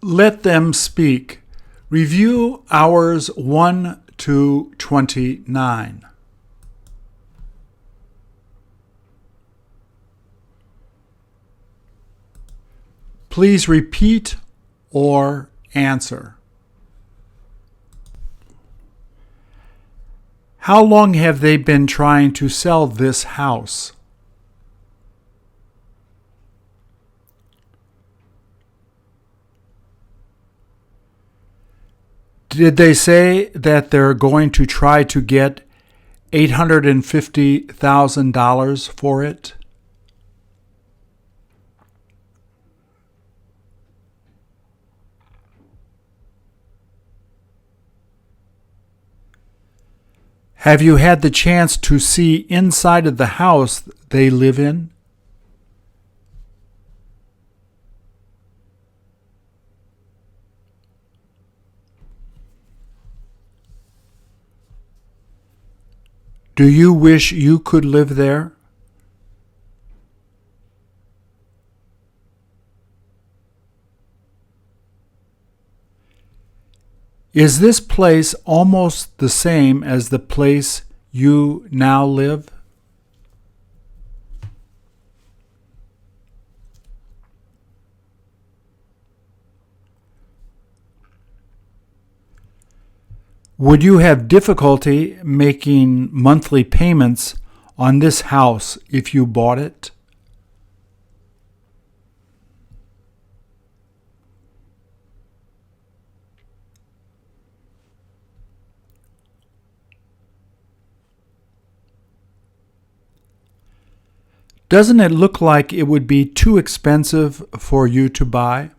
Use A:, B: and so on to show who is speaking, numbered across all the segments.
A: Let them speak. Review hours 1 to 29. Please repeat or answer. How long have they been trying to sell this house? Did they say that they're going to try to get $850,000 for it? Have you had the chance to see inside of the house they live in? Do you wish you could live there? Is this place almost the same as the place you now live? Would you have difficulty making monthly payments on this house if you bought it? Doesn't it look like it would be too expensive for you to buy?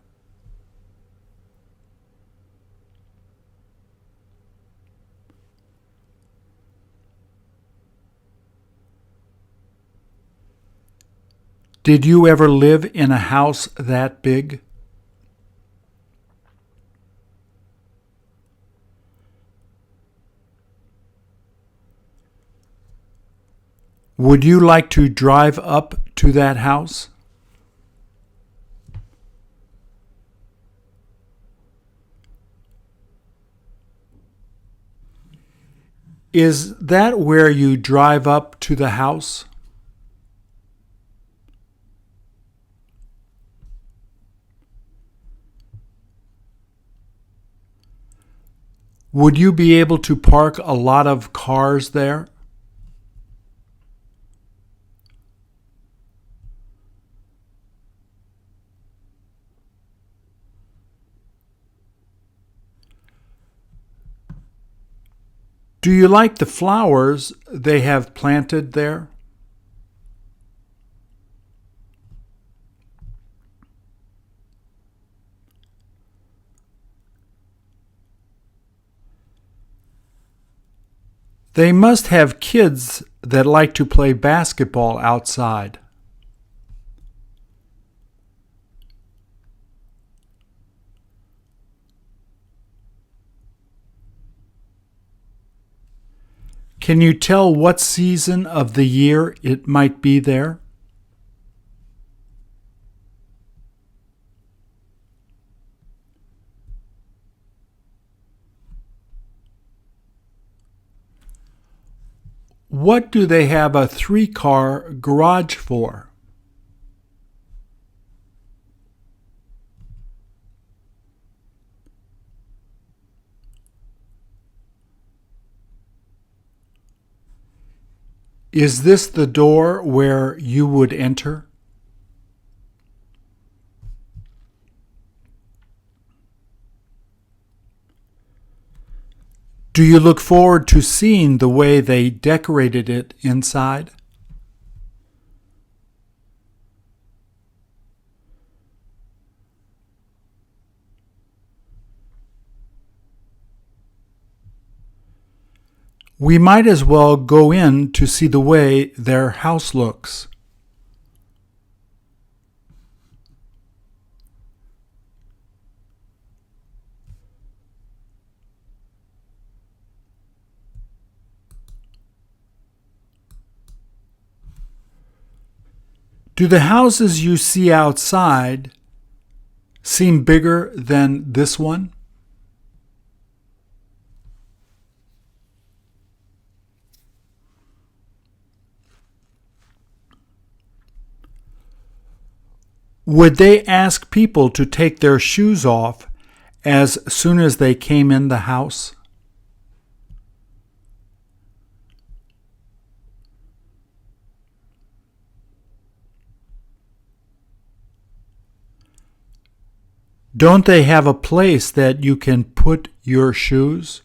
A: Did you ever live in a house that big? Would you like to drive up to that house? Is that where you drive up to the house? Would you be able to park a lot of cars there? Do you like the flowers they have planted there? They must have kids that like to play basketball outside. Can you tell what season of the year it might be there? What do they have a 3-car garage for? Is this the door where you would enter? Do you look forward to seeing the way they decorated it inside? We might as well go in to see the way their house looks. Do the houses you see outside seem bigger than this one? Would they ask people to take their shoes off as soon as they came in the house? Don't they have a place that you can put your shoes?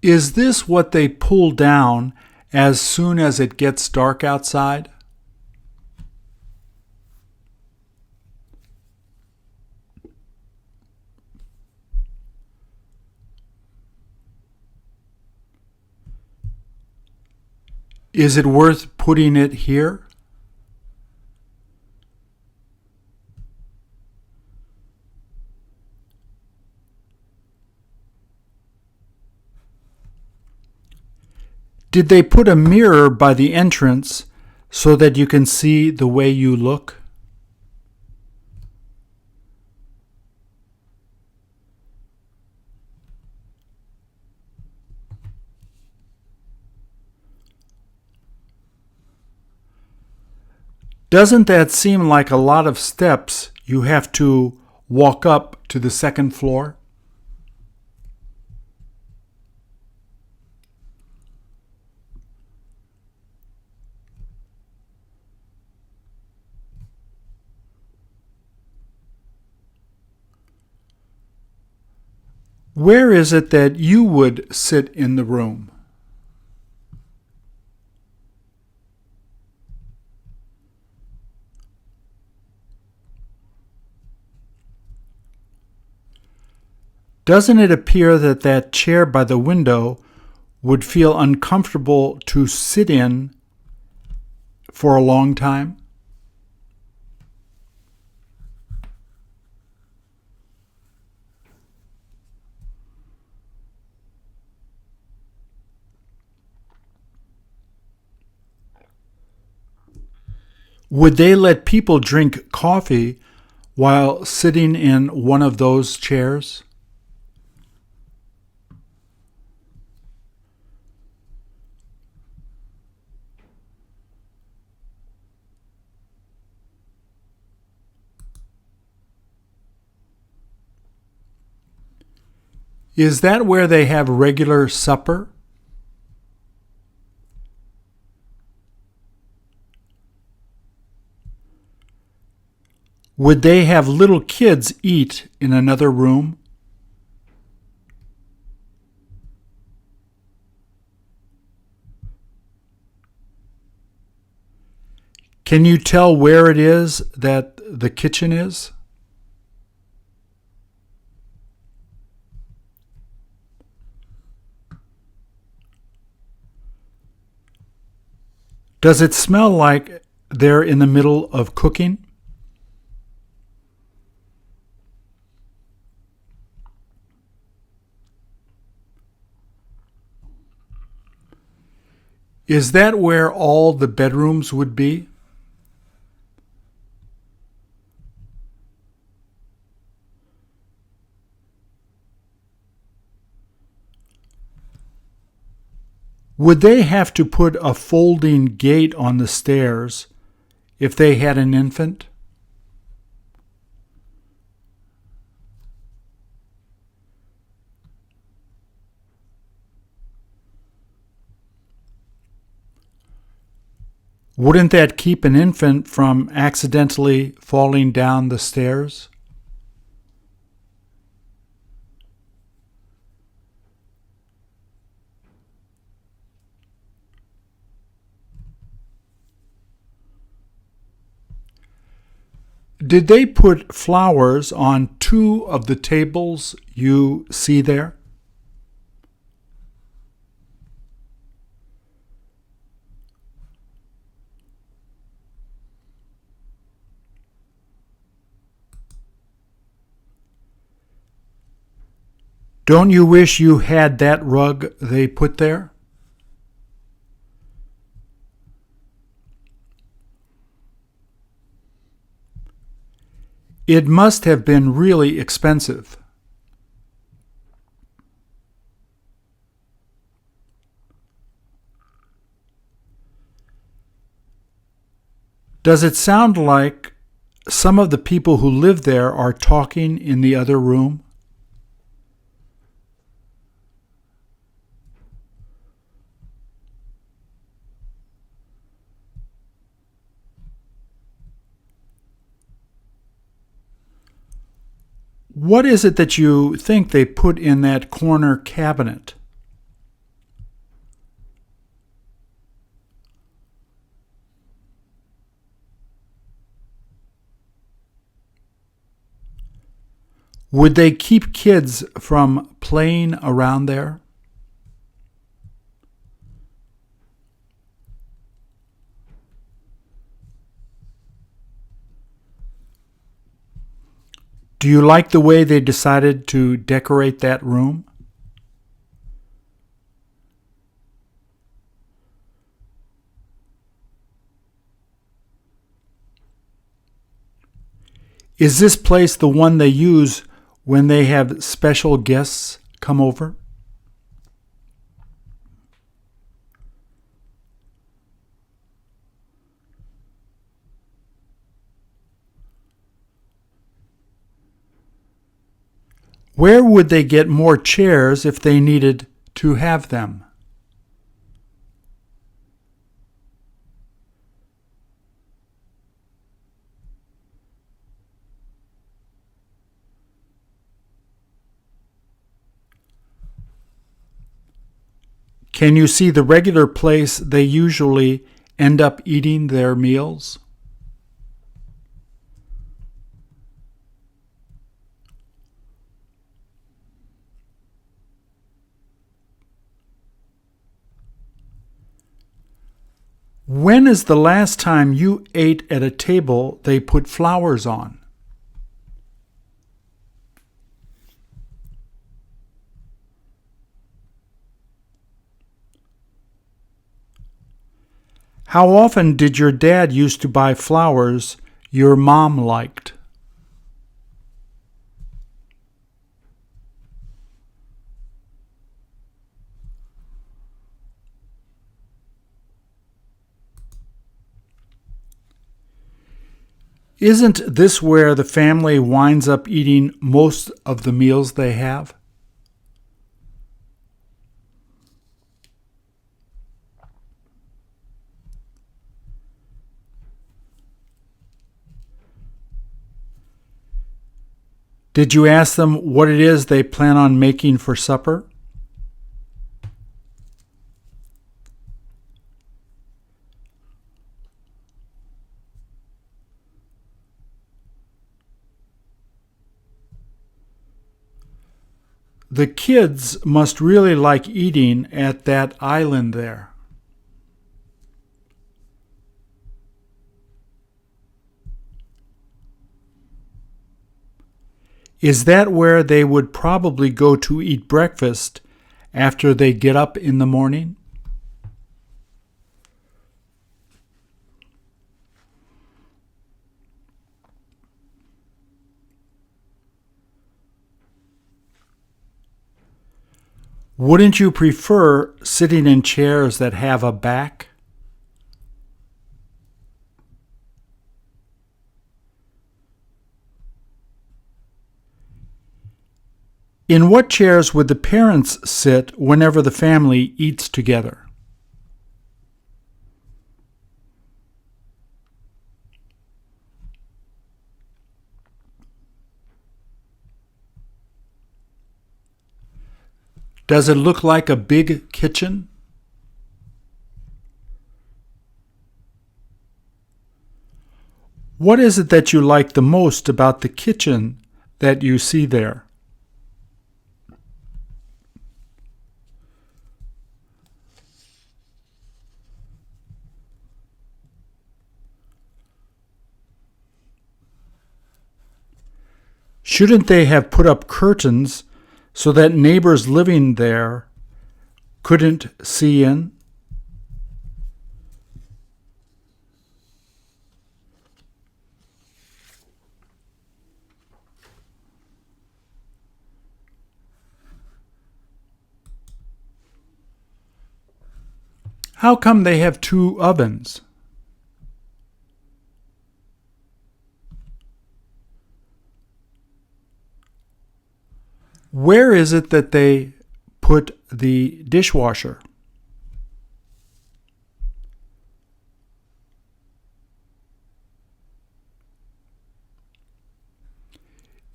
A: Is this what they pull down as soon as it gets dark outside? Is it worth putting it here? Did they put a mirror by the entrance so that you can see the way you look? Doesn't that seem like a lot of steps you have to walk up to the second floor? Where is it that you would sit in the room? Doesn't it appear that that chair by the window would feel uncomfortable to sit in for a long time? Would they let people drink coffee while sitting in one of those chairs? Is that where they have regular supper? Would they have little kids eat in another room? Can you tell where it is that the kitchen is? Does it smell like they're in the middle of cooking? Is that where all the bedrooms would be? Would they have to put a folding gate on the stairs if they had an infant? Wouldn't that keep an infant from accidentally falling down the stairs? Did they put flowers on two of the tables you see there? Don't you wish you had that rug they put there? It must have been really expensive. Does it sound like some of the people who live there are talking in the other room? What is it that you think they put in that corner cabinet? Would they keep kids from playing around there? Do you like the way they decided to decorate that room? Is this place the one they use when they have special guests come over? Where would they get more chairs if they needed to have them? Can you see the regular place they usually end up eating their meals? When is the last time you ate at a table they put flowers on? How often did your dad used to buy flowers your mom liked? Isn't this where the family winds up eating most of the meals they have? Did you ask them what it is they plan on making for supper? The kids must really like eating at that island there. Is that where they would probably go to eat breakfast after they get up in the morning? Wouldn't you prefer sitting in chairs that have a back? In what chairs would the parents sit whenever the family eats together? Does it look like a big kitchen? What is it that you like the most about the kitchen that you see there? Shouldn't they have put up curtains so that neighbors living there couldn't see in? How come they have two ovens? Where is it that they put the dishwasher?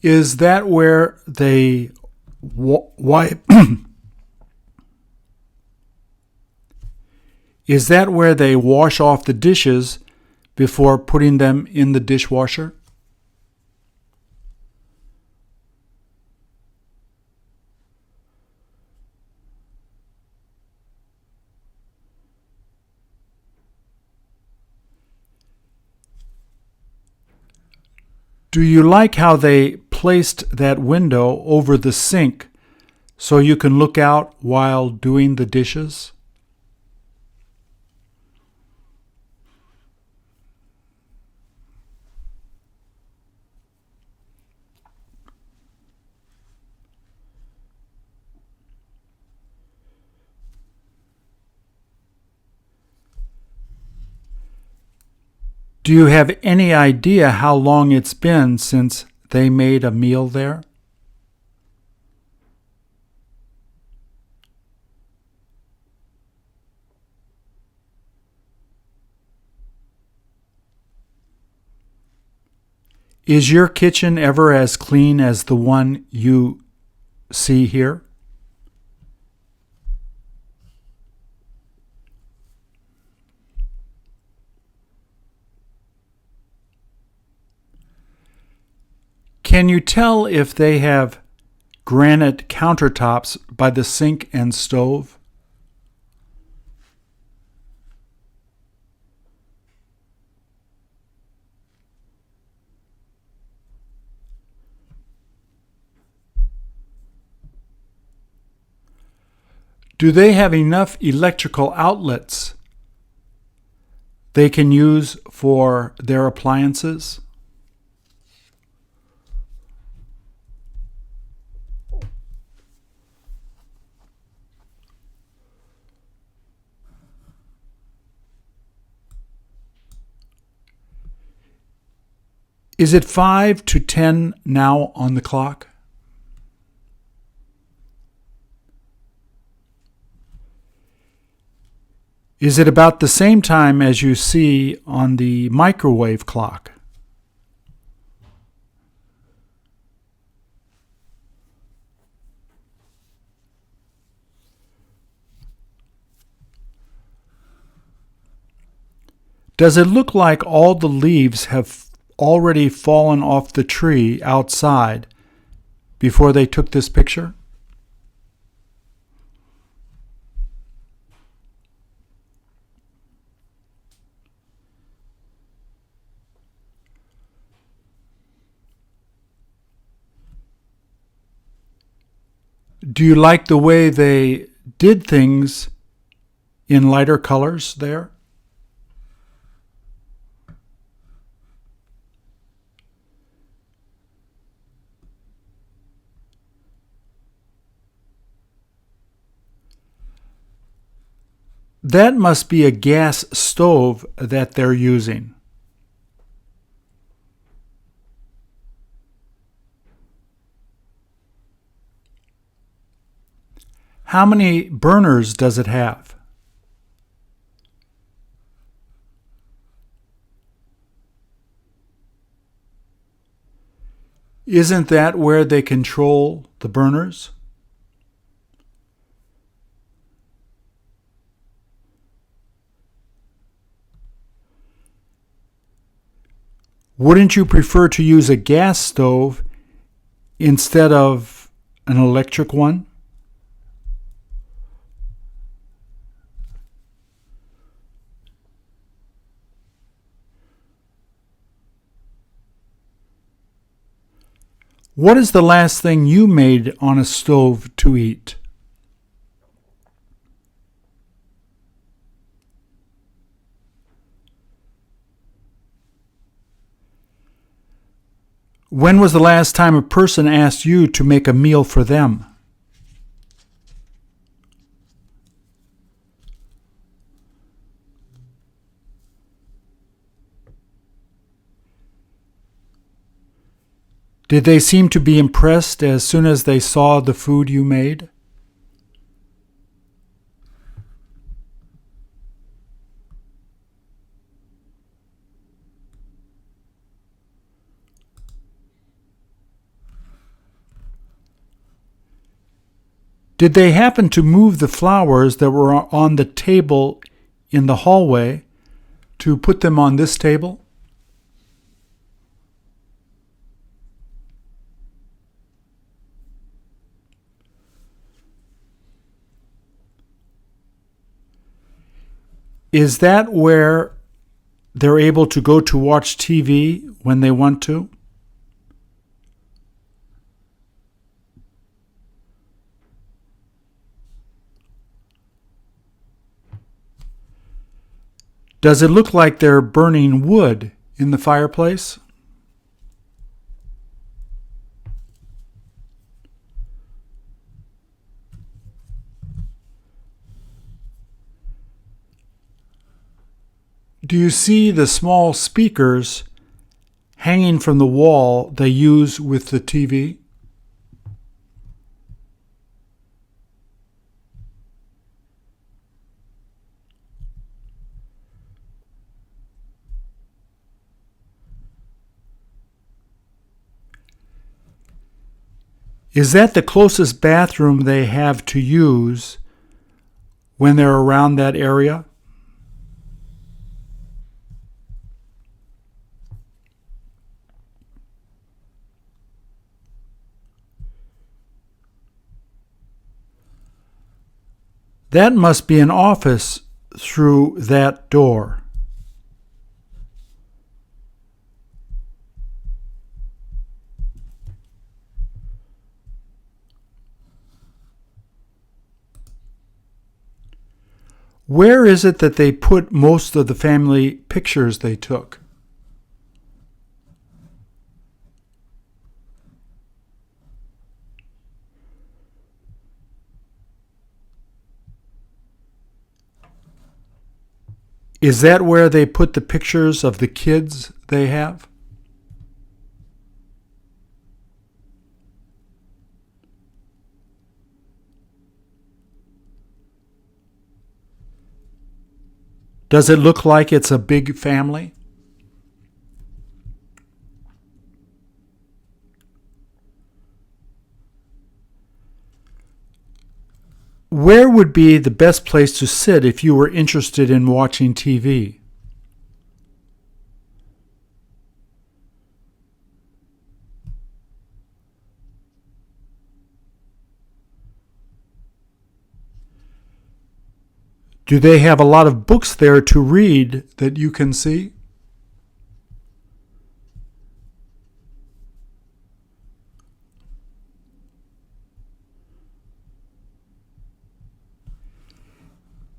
A: Is that where they wipe? Is that where they wash off the dishes before putting them in the dishwasher? Do you like how they placed that window over the sink so you can look out while doing the dishes? Do you have any idea how long it's been since they made a meal there? Is your kitchen ever as clean as the one you see here? Can you tell if they have granite countertops by the sink and stove? Do they have enough electrical outlets they can use for their appliances? Is it 5 to 10 now on the clock? Is it about the same time as you see on the microwave clock? Does it look like all the leaves have already fallen off the tree outside before they took this picture? Do you like the way they did things in lighter colors there? That must be a gas stove that they're using. How many burners does it have? Isn't that where they control the burners? Wouldn't you prefer to use a gas stove instead of an electric one? What is the last thing you made on a stove to eat? When was the last time a person asked you to make a meal for them? Did they seem to be impressed as soon as they saw the food you made? Did they happen to move the flowers that were on the table in the hallway to put them on this table? Is that where they're able to go to watch TV when they want to? Does it look like they're burning wood in the fireplace? Do you see the small speakers hanging from the wall they use with the TV? Is that the closest bathroom they have to use when they're around that area? That must be an office through that door. Where is it that they put most of the family pictures they took? Is that where they put the pictures of the kids they have? Does it look like it's a big family? Where would be the best place to sit if you were interested in watching TV? Do they have a lot of books there to read that you can see?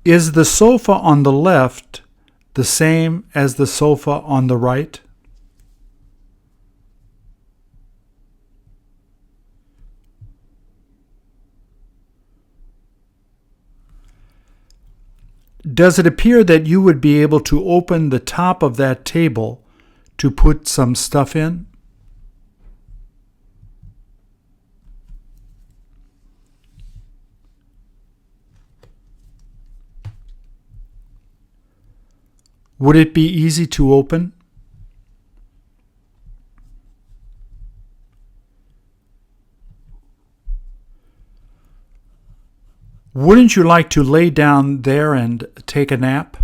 A: Is the sofa on the left the same as the sofa on the right? Does it appear that you would be able to open the top of that table to put some stuff in? Would it be easy to open? Wouldn't you like to lay down there and take a nap?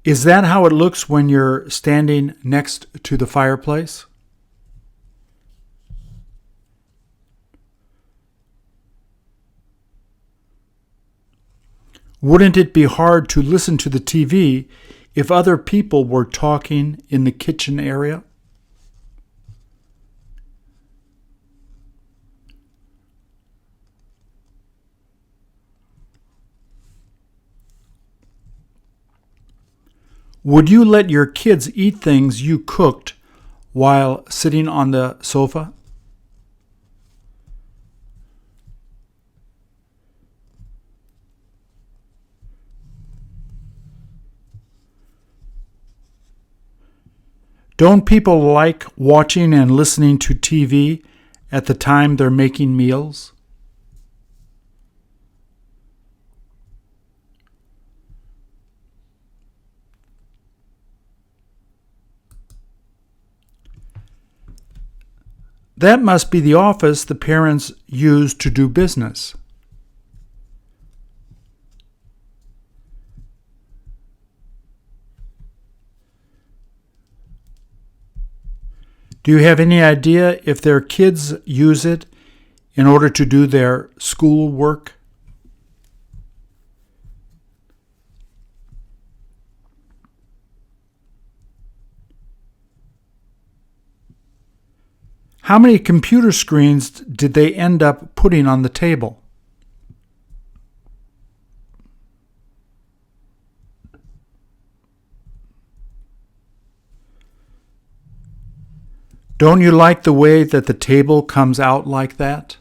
A: Is that how it looks when you're standing next to the fireplace? Wouldn't it be hard to listen to the TV if other people were talking in the kitchen area? Would you let your kids eat things you cooked while sitting on the sofa? Don't people like watching and listening to TV at the time they're making meals? That must be the office the parents use to do business. Do you have any idea if their kids use it in order to do their school work? How many computer screens did they end up putting on the table? Don't you like the way that the table comes out like that?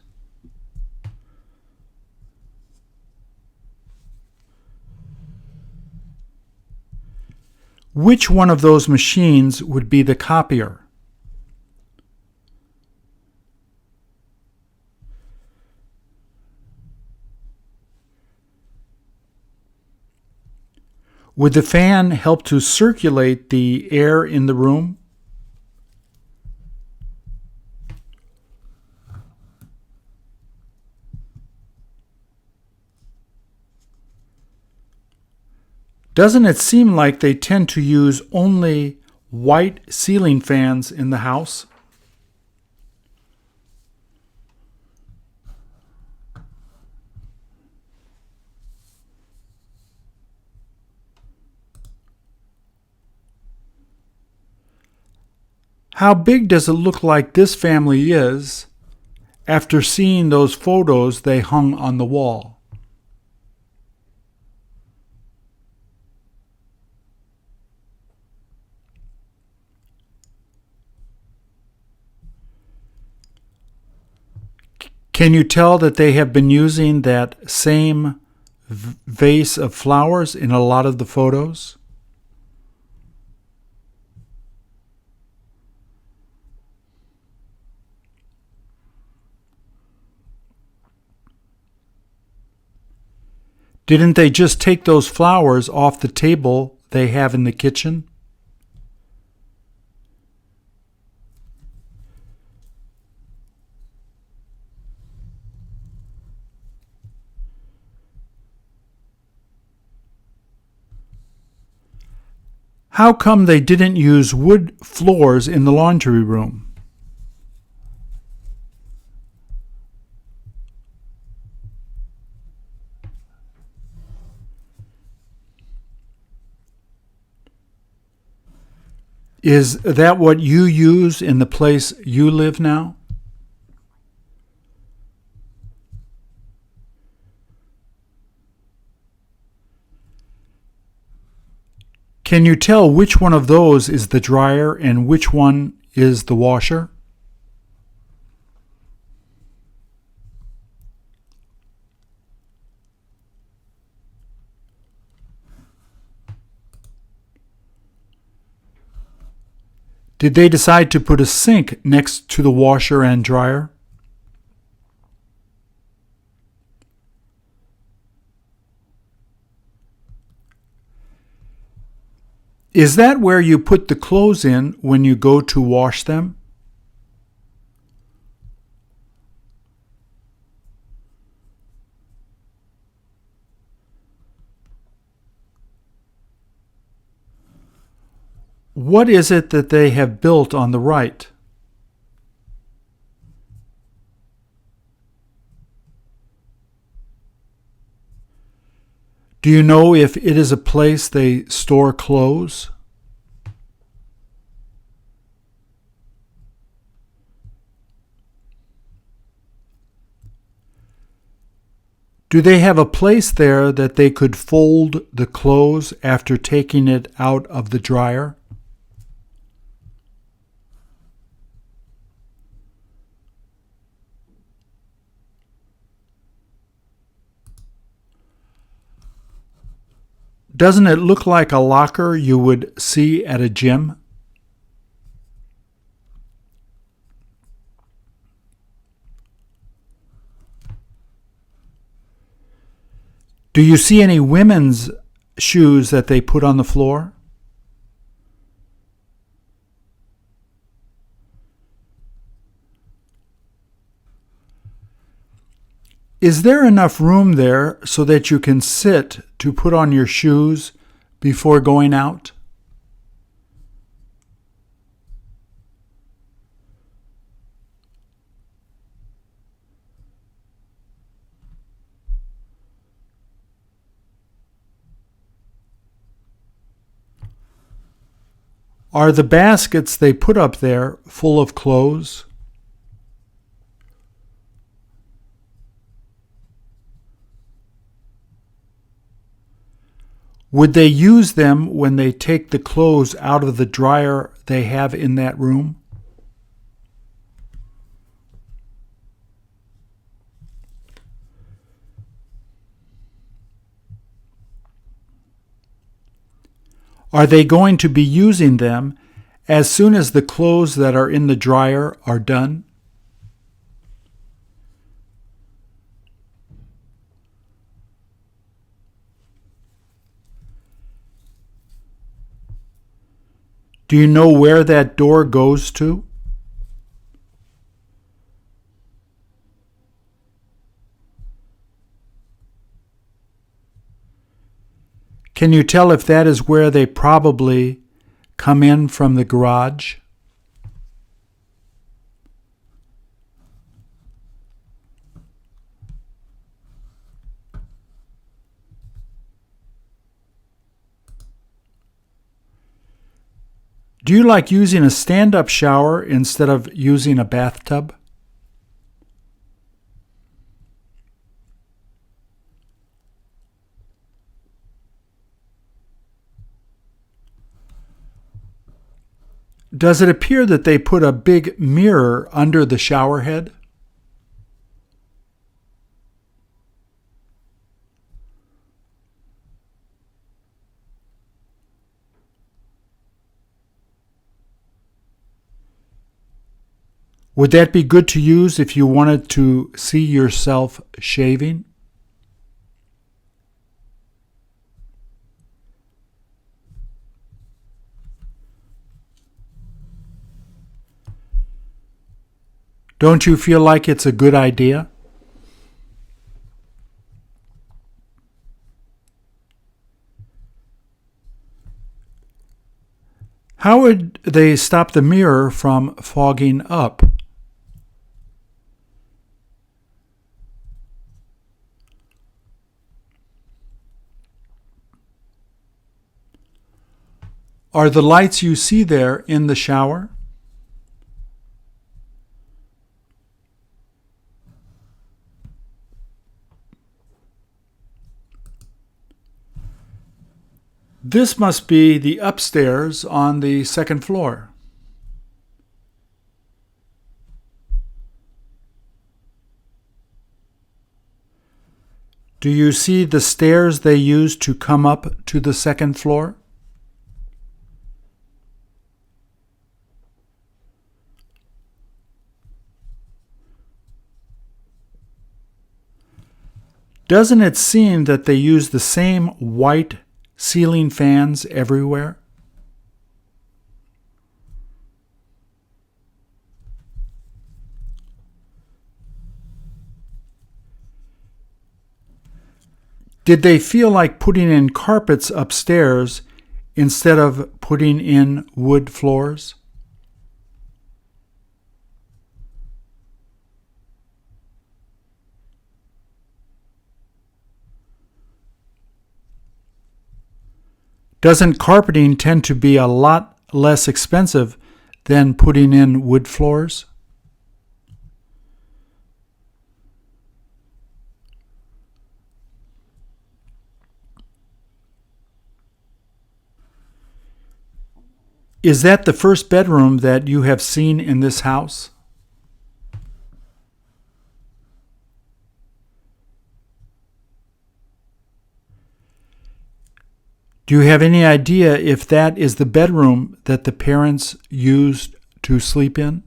A: Which one of those machines would be the copier? Would the fan help to circulate the air in the room? Doesn't it seem like they tend to use only white ceiling fans in the house? How big does it look like this family is after seeing those photos they hung on the wall? Can you tell that they have been using that same vase of flowers in a lot of the photos? Didn't they just take those flowers off the table they have in the kitchen? How come they didn't use wood floors in the laundry room? Is that what you use in the place you live now? Can you tell which one of those is the dryer and which one is the washer? Did they decide to put a sink next to the washer and dryer? Is that where you put the clothes in when you go to wash them? What is it that they have built on the right? Do Do you know if it is a place they store clothes? Do they have a place there that they could fold the clothes after taking it out of the dryer? Doesn't it look like a locker you would see at a gym? Do you see any women's shoes that they put on the floor? Is there enough room there so that you can sit to put on your shoes before going out? Are the baskets they put up there full of clothes? Would they use them when they take the clothes out of the dryer they have in that room? Are they going to be using them as soon as the clothes that are in the dryer are done? Do you know where that door goes to? Can you tell if that is where they probably come in from the garage? Do you like using a stand-up shower instead of using a bathtub? Does it appear that they put a big mirror under the shower head? Would that be good to use if you wanted to see yourself shaving? Don't you feel like it's a good idea? How would they stop the mirror from fogging up? Are the lights you see there in the shower? This must be the upstairs on the second floor. Do you see the stairs they use to come up to the second floor? Doesn't it seem that they use the same white ceiling fans everywhere? Did they feel like putting in carpets upstairs instead of putting in wood floors? Doesn't carpeting tend to be a lot less expensive than putting in wood floors? Is that the first bedroom that you have seen in this house? Do you have any idea if that is the bedroom that the parents used to sleep in?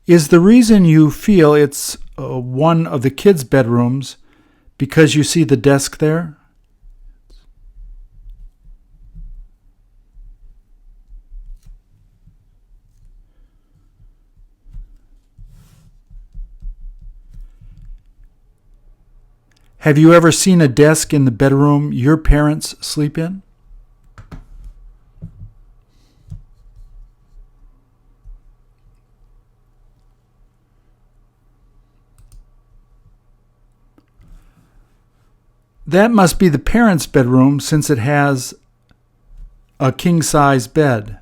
A: Is the reason you feel it's one of the kids' bedrooms because you see the desk there? Have you ever seen a desk in the bedroom your parents sleep in? That must be the parents' bedroom since it has a king-size bed.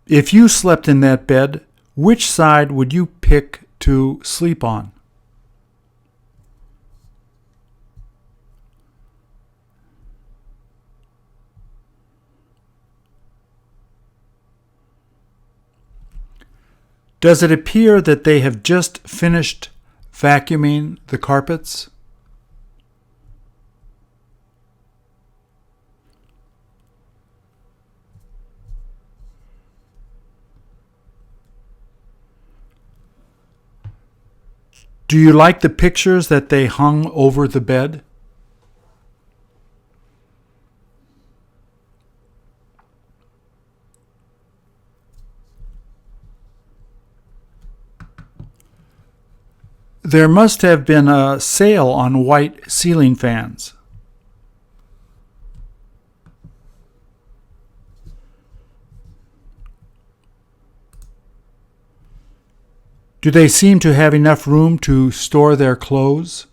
A: If you slept in that bed, which side would you pick to sleep on? Does it appear that they have just finished vacuuming the carpets? Do you like the pictures that they hung over the bed? There must have been a sale on white ceiling fans. Do they seem to have enough room to store their clothes?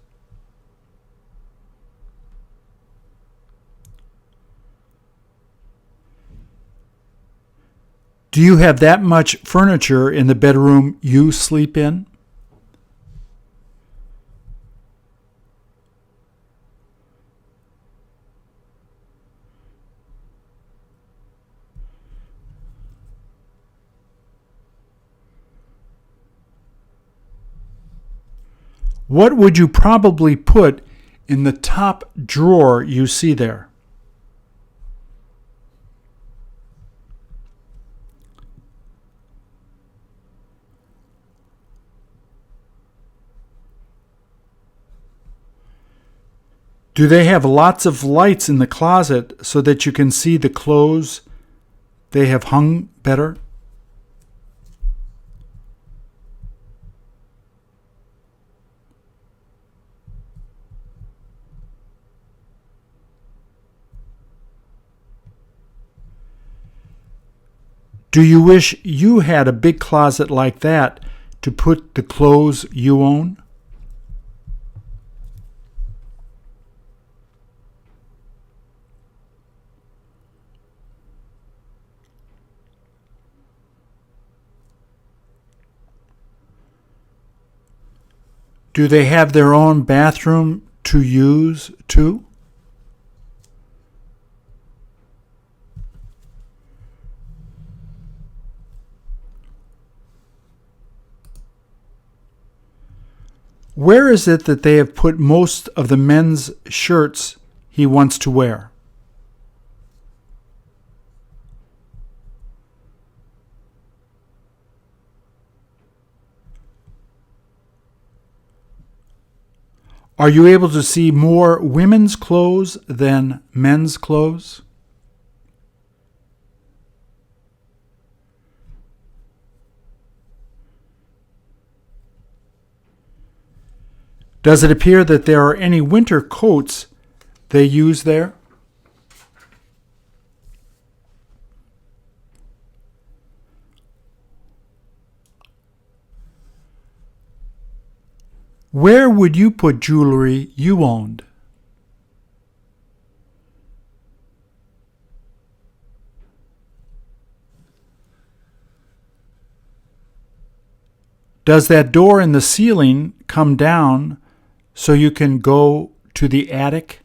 A: Do you have that much furniture in the bedroom you sleep in? What would you probably put in the top drawer you see there? Do they have lots of lights in the closet so that you can see the clothes they have hung better? Do you wish you had a big closet like that to put the clothes you own? Do they have their own bathroom to use too? Where is it that they have put most of the men's shirts he wants to wear? Are you able to see more women's clothes than men's clothes? Does it appear that there are any winter coats they use there? Where would you put jewelry you owned? Does that door in the ceiling come down so you can go to the attic?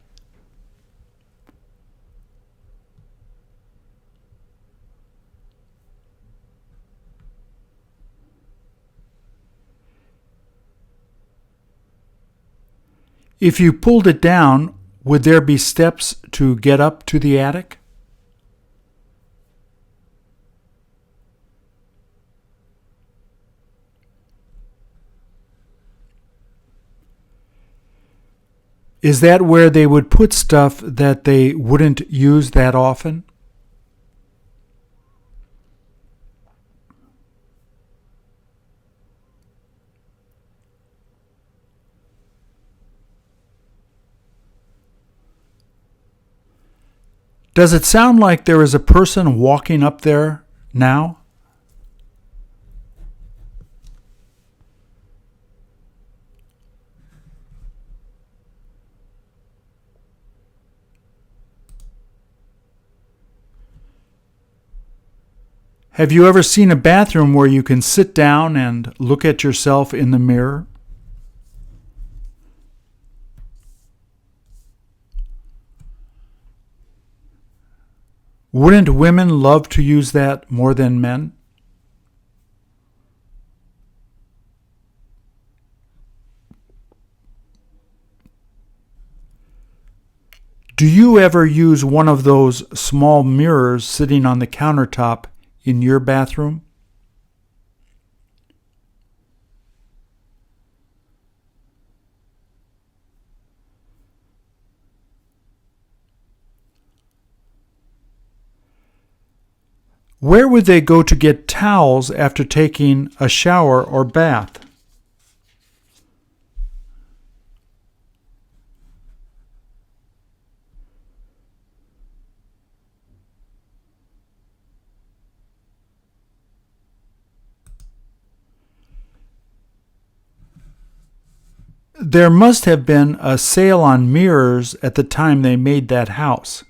A: If you pulled it down, would there be steps to get up to the attic? Is that where they would put stuff that they wouldn't use that often? Does it sound like there is a person walking up there now? Have you ever seen a bathroom where you can sit down and look at yourself in the mirror? Wouldn't women love to use that more than men? Do you ever use one of those small mirrors sitting on the countertop in your bathroom? Where would they go to get towels after taking a shower or bath? There must have been a sale on mirrors at the time they made that house.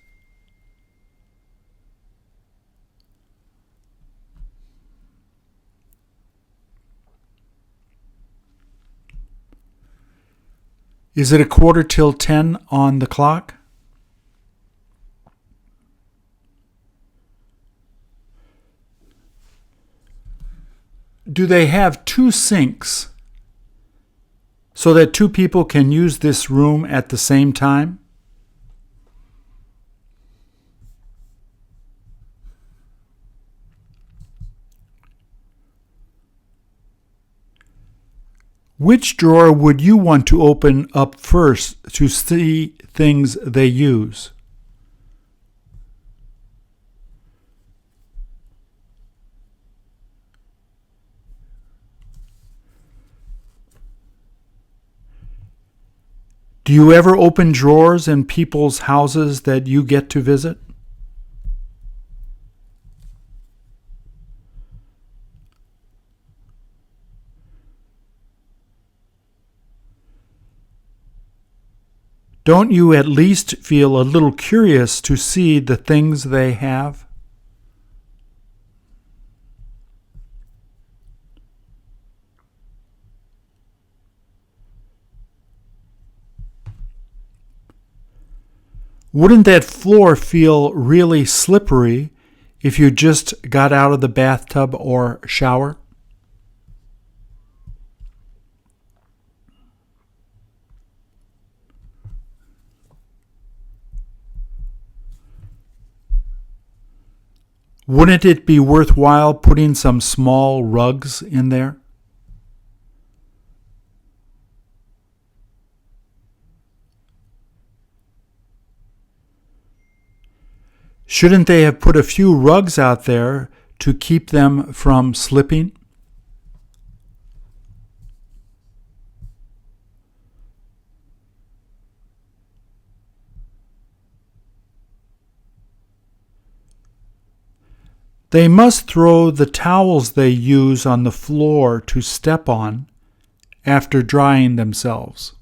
A: Is it 10:15 on the clock? Do they have two sinks so that two people can use this room at the same time? Which drawer would you want to open up first to see things they use? Do you ever open drawers in people's houses that you get to visit? Don't you at least feel a little curious to see the things they have? Wouldn't that floor feel really slippery if you just got out of the bathtub or shower? Wouldn't it be worthwhile putting some small rugs in there? Shouldn't they have put a few rugs out there to keep them from slipping? They must throw the towels they use on the floor to step on after drying themselves.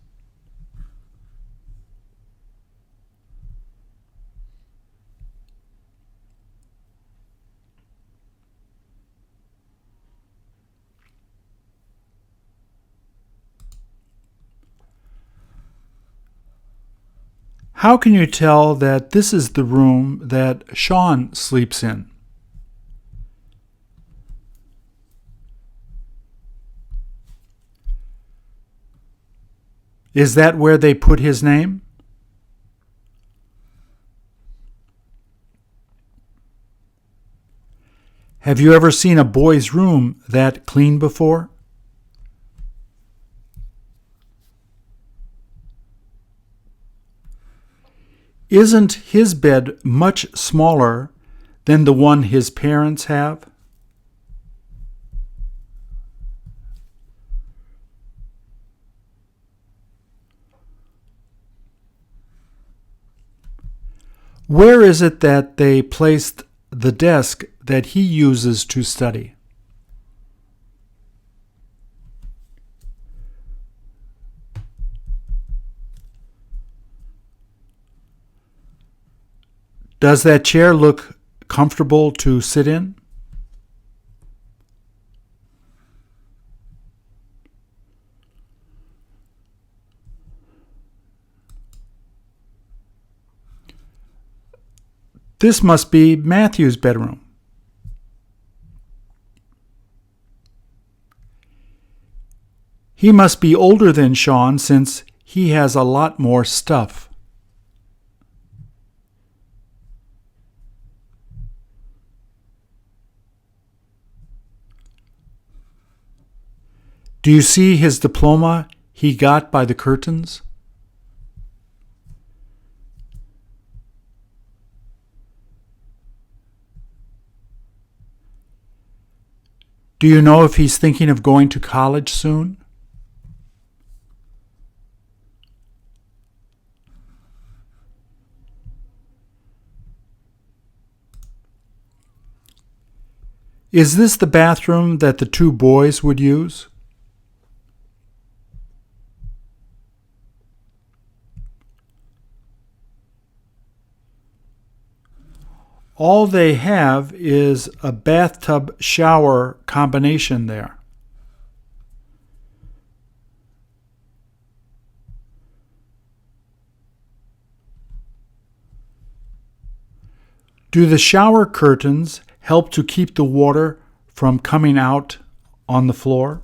A: How can you tell that this is the room that Sean sleeps in? Is that where they put his name? Have you ever seen a boy's room that clean before? Isn't his bed much smaller than the one his parents have? Where is it that they placed the desk that he uses to study? Does that chair look comfortable to sit in? This must be Matthew's bedroom. He must be older than Sean since he has a lot more stuff. Do you see his diploma he got by the curtains? Do you know if he's thinking of going to college soon? Is this the bathroom that the two boys would use? All they have is a bathtub shower combination there. Do the shower curtains help to keep the water from coming out on the floor?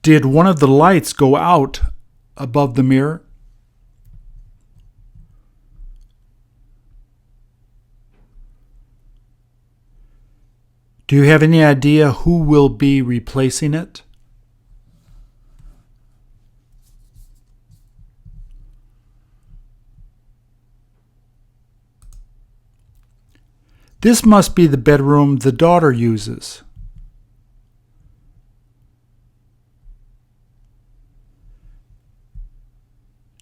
A: Did one of the lights go out above the mirror? Do you have any idea who will be replacing it? This must be the bedroom the daughter uses.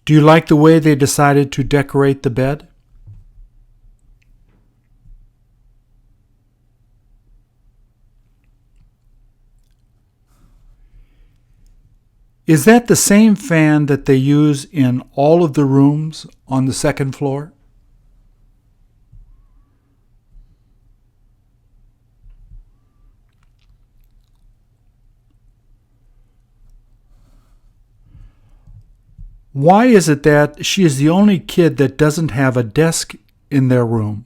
A: Do you like the way they decided to decorate the bed? Is that the same fan that they use in all of the rooms on the second floor? Why is it that she is the only kid that doesn't have a desk in their room?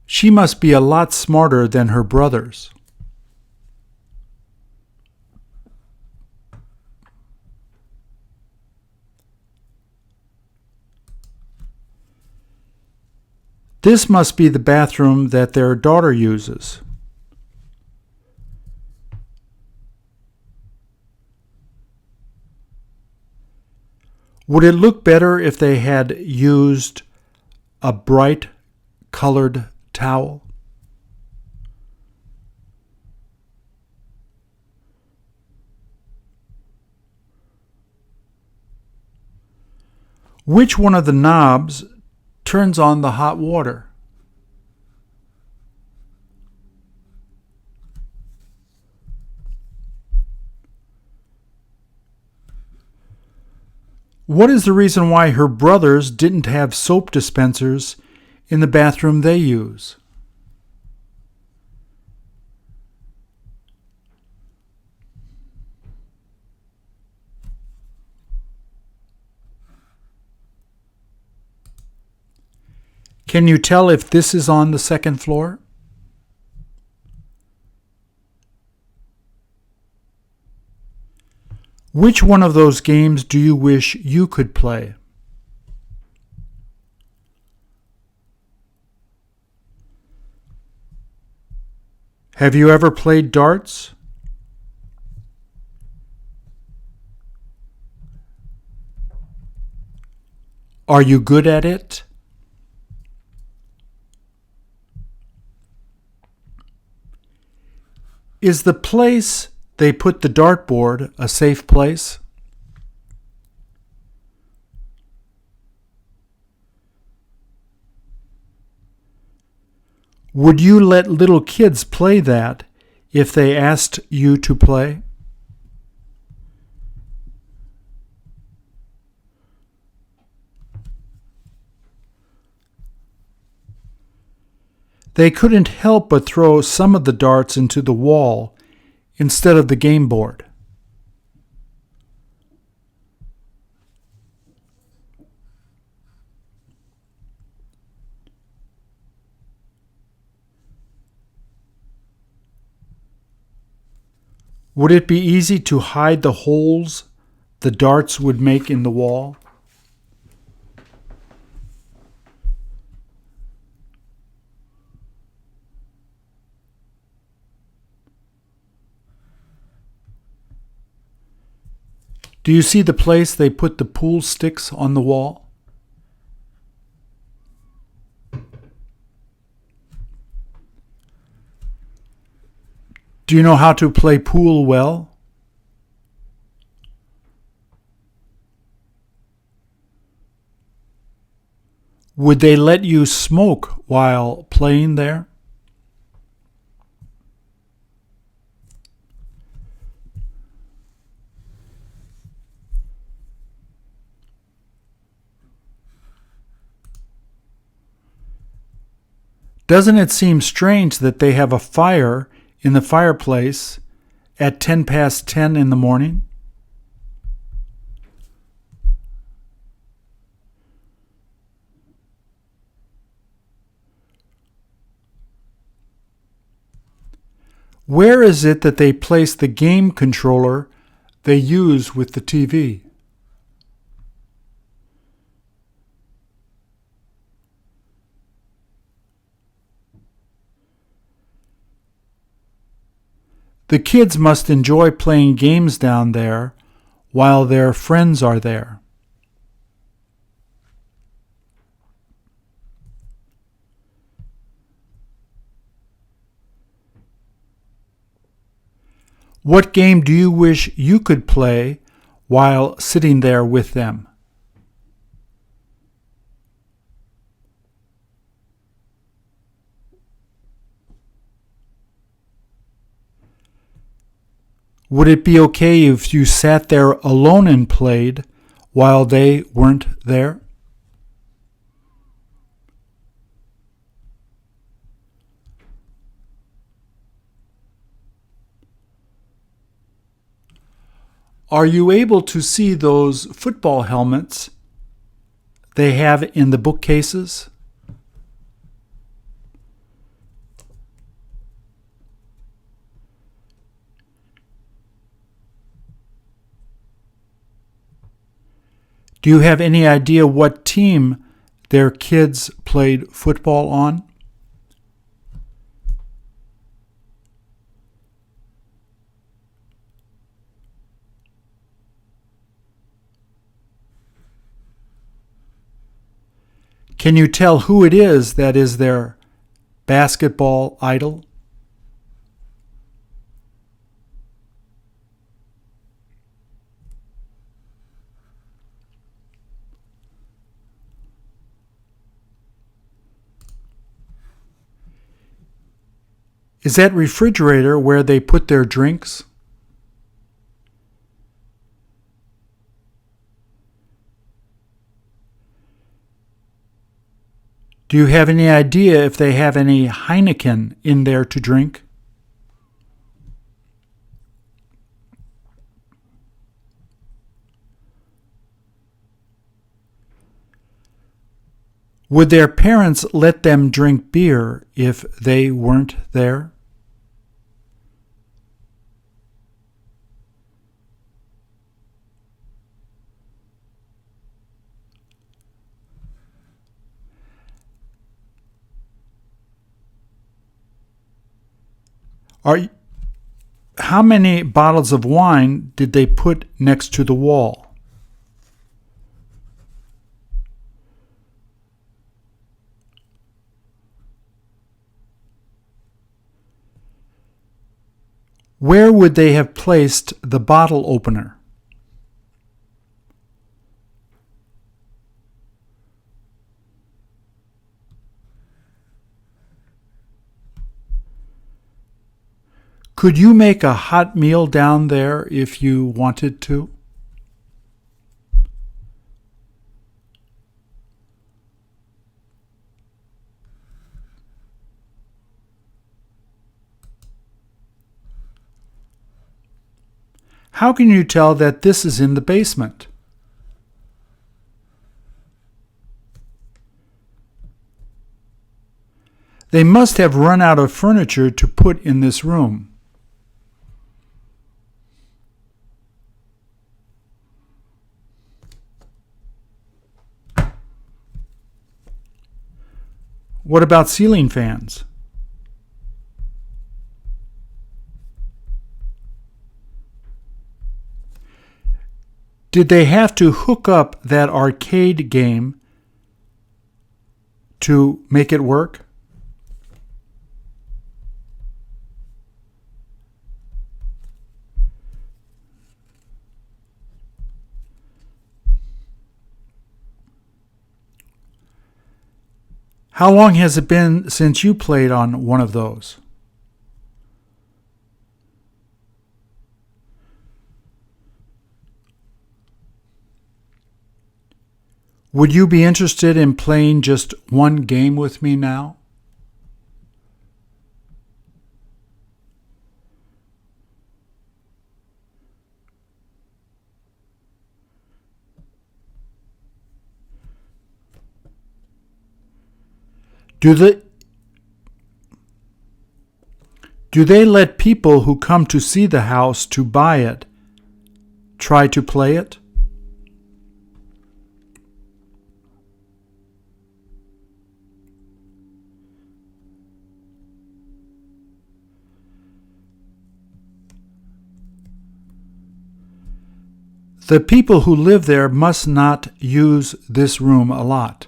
A: She must be a lot smarter than her brothers. This must be the bathroom that their daughter uses. Would it look better if they had used a bright colored towel? Which one of the knobs turns on the hot water? What is the reason why her brothers didn't have soap dispensers in the bathroom they use? Can you tell if this is on the second floor? Which one of those games do you wish you could play? Have you ever played darts? Are you good at it? Is the place they put the dartboard a safe place? Would you let little kids play that if they asked you to play? They couldn't help but throw some of the darts into the wall instead of the game board. Would it be easy to hide the holes the darts would make in the wall? Do you see the place they put the pool sticks on the wall? Do you know how to play pool well? Would they let you smoke while playing there? Doesn't it seem strange that they have a fire in the fireplace at 10 past 10 in the morning? Where is it that they place the game controller they use with the TV? The kids must enjoy playing games down there while their friends are there. What game do you wish you could play while sitting there with them? Would it be okay if you sat there alone and played while they weren't there? Are you able to see those football helmets they have in the bookcases? Do you have any idea what team their kids played football on? Can you tell who it is that is their basketball idol? Is that refrigerator where they put their drinks? Do you have any idea if they have any Heineken in there to drink? Would their parents let them drink beer if they weren't there? How many bottles of wine did they put next to the wall? Where would they have placed the bottle opener? Could you make a hot meal down there if you wanted to? How can you tell that this is in the basement? They must have run out of furniture to put in this room. What about ceiling fans? Did they have to hook up that arcade game to make it work? How long has it been since you played on one of those? Would you be interested in playing just one game with me now? Do they let people who come to see the house to buy it try to play it? The people who live there must not use this room a lot.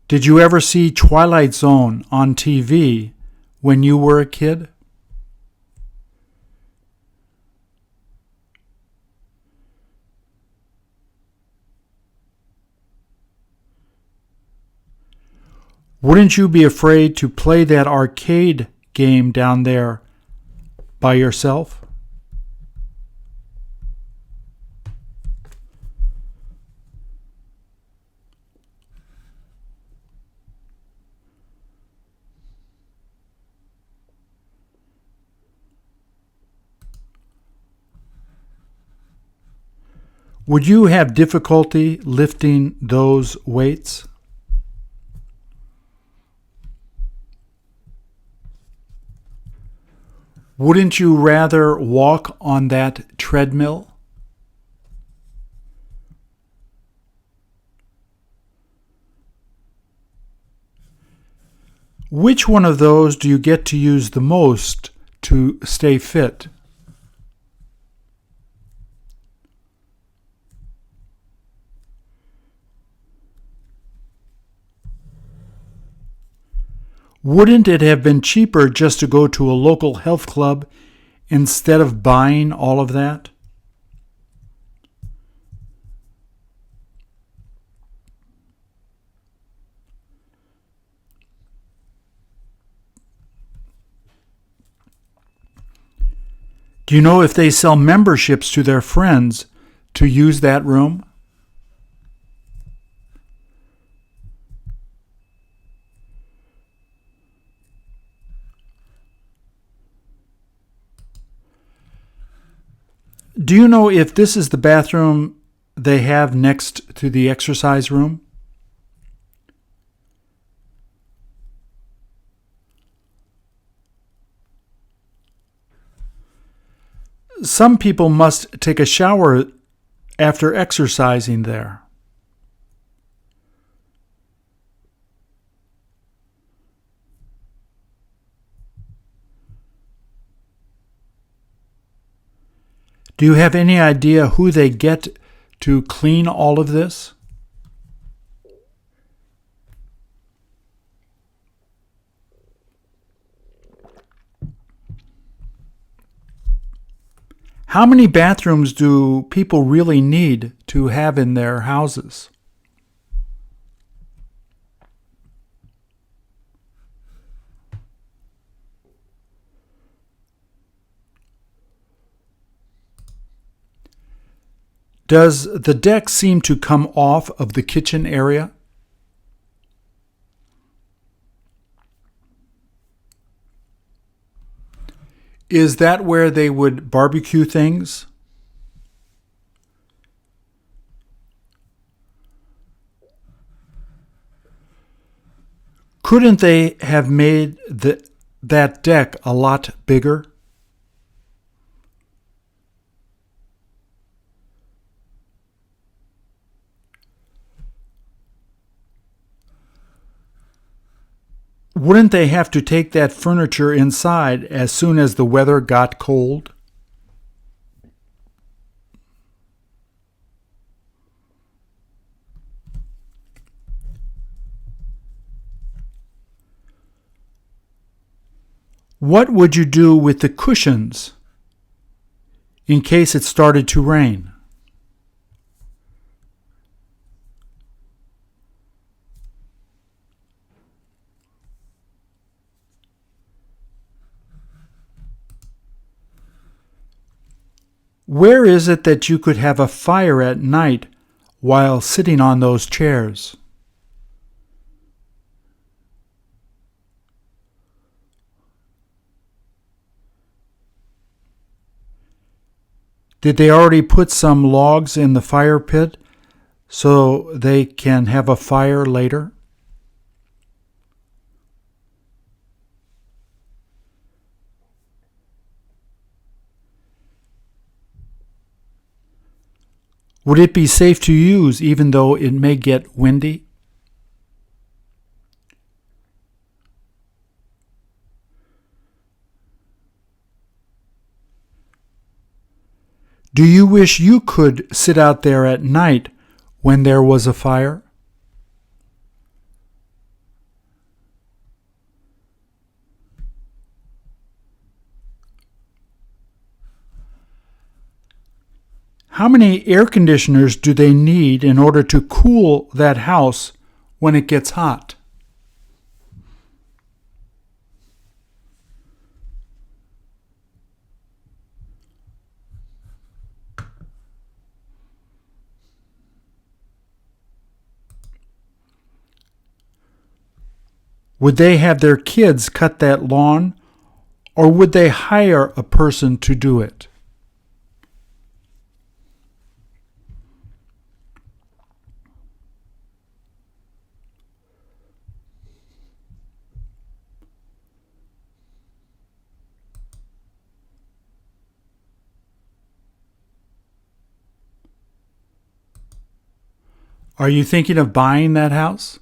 A: Did you ever see Twilight Zone on TV when you were a kid? Wouldn't you be afraid to play that arcade game down there by yourself? Would you have difficulty lifting those weights? Wouldn't you rather walk on that treadmill? Which one of those do you get to use the most to stay fit? Wouldn't it have been cheaper just to go to a local health club instead of buying all of that? Do you know if they sell memberships to their friends to use that room? Do you know if this is the bathroom they have next to the exercise room? Some people must take a shower after exercising there. Do you have any idea who they get to clean all of this? How many bathrooms do people really need to have in their houses? Does the deck seem to come off of the kitchen area? Is that where they would barbecue things? Couldn't they have made that deck a lot bigger? Wouldn't they have to take that furniture inside as soon as the weather got cold? What would you do with the cushions in case it started to rain? Where is it that you could have a fire at night while sitting on those chairs? Did they already put some logs in the fire pit so they can have a fire later? Would it be safe to use even though it may get windy? Do you wish you could sit out there at night when there was a fire? How many air conditioners do they need in order to cool that house when it gets hot? Would they have their kids cut that lawn, or would they hire a person to do it? Are you thinking of buying that house?